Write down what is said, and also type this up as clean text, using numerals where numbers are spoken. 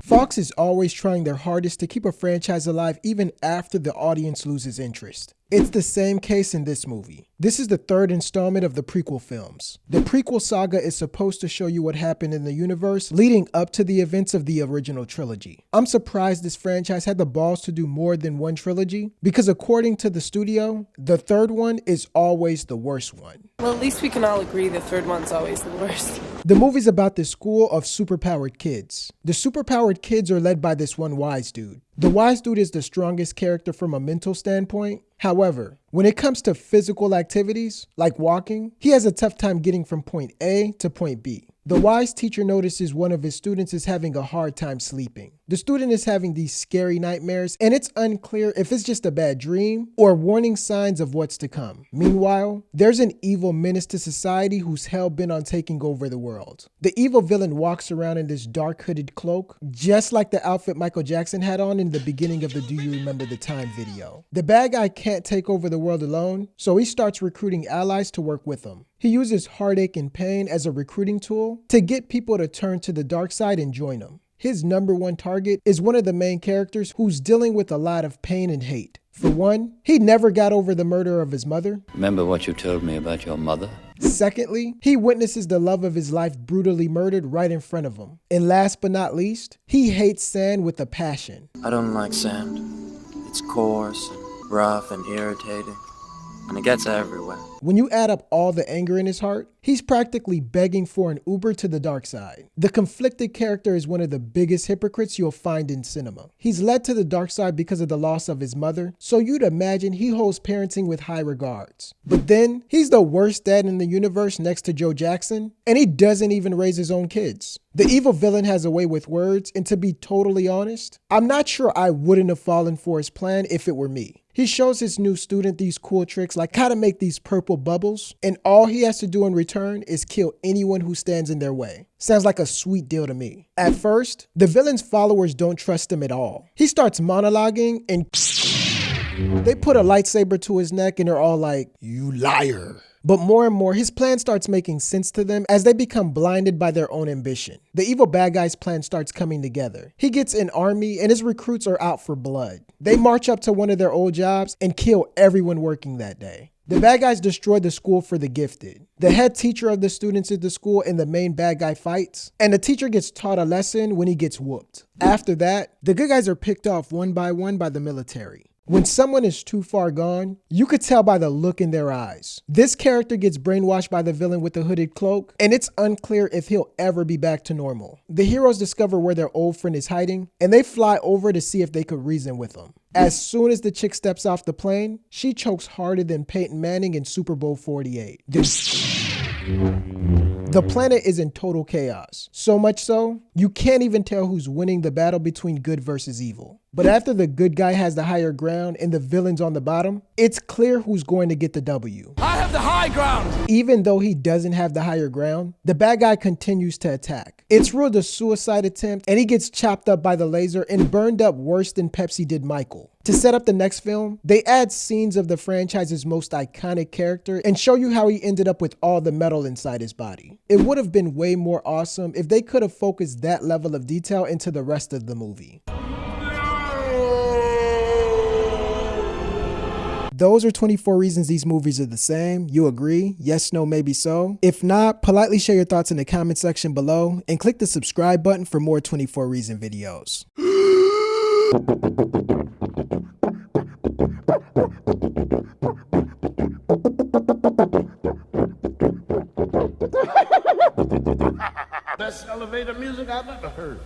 Fox is always trying their hardest to keep a franchise alive even after the audience loses interest. It's the same case in this movie. This is the third installment of the prequel films. The prequel saga is supposed to show you what happened in the universe leading up to the events of the original trilogy. I'm surprised this franchise had the balls to do more than one trilogy, because according to the studio, the third one is always the worst one. Well, at least we can all agree the third one's always the worst. The movie's about this school of superpowered kids. The superpowered kids are led by this one wise dude. The wise dude is the strongest character from a mental standpoint. However, when it comes to physical activities, like walking, he has a tough time getting from point A to point B. The wise teacher notices one of his students is having a hard time sleeping. The student is having these scary nightmares, and it's unclear if it's just a bad dream or warning signs of what's to come. Meanwhile, there's an evil menace to society who's hell-bent on taking over the world. The evil villain walks around in this dark hooded cloak, just like the outfit Michael Jackson had on in the beginning of the Do You Remember the Time video. The bad guy can't take over the world alone, so he starts recruiting allies to work with him. He uses heartache and pain as a recruiting tool to get people to turn to the dark side and join him. His number one target is one of the main characters who's dealing with a lot of pain and hate. For one, he never got over the murder of his mother. Remember what you told me about your mother? Secondly, he witnesses the love of his life brutally murdered right in front of him. And last but not least, he hates sand with a passion. I don't like sand. It's coarse and rough and irritating, and it gets everywhere. When you add up all the anger in his heart, he's practically begging for an Uber to the dark side. The conflicted character is one of the biggest hypocrites you'll find in cinema. He's led to the dark side because of the loss of his mother, so you'd imagine he holds parenting with high regards. But then, he's the worst dad in the universe next to Joe Jackson, and he doesn't even raise his own kids. The evil villain has a way with words, and to be totally honest, I'm not sure I wouldn't have fallen for his plan if it were me. He shows his new student these cool tricks like how to make these purple bubbles, and all he has to do in return is kill anyone who stands in their way. Sounds like a sweet deal to me. At first, the villain's followers don't trust him at all. He starts monologuing and they put a lightsaber to his neck and they're all like, "You liar." But more and more, his plan starts making sense to them as they become blinded by their own ambition. The evil bad guy's plan starts coming together. He gets an army and his recruits are out for blood. They march up to one of their old jobs and kill everyone working that day. The bad guys destroy the school for the gifted. The head teacher of the students at the school and the main bad guy fights, and the teacher gets taught a lesson when he gets whooped. After that, the good guys are picked off one by the military. When someone is too far gone, you could tell by the look in their eyes. This character gets brainwashed by the villain with the hooded cloak, and it's unclear if he'll ever be back to normal. The heroes discover where their old friend is hiding, and they fly over to see if they could reason with him. As soon as the chick steps off the plane, she chokes harder than Peyton Manning in Super Bowl 48. The planet is in total chaos. So much so, you can't even tell who's winning the battle between good versus evil. But after the good guy has the higher ground and the villain's on the bottom, it's clear who's going to get the W. I have the high ground! Even though he doesn't have the higher ground, the bad guy continues to attack. It's ruled a suicide attempt and he gets chopped up by the laser and burned up worse than Pepsi did Michael. To set up the next film, they add scenes of the franchise's most iconic character and show you how he ended up with all the metal inside his body. It would have been way more awesome if they could have focused that level of detail into the rest of the movie. Those are 24 reasons these movies are the same. You agree? Yes, no, maybe so? If not, politely share your thoughts in the comment section below and click the subscribe button for more 24 reason videos. Best elevator music I've ever heard.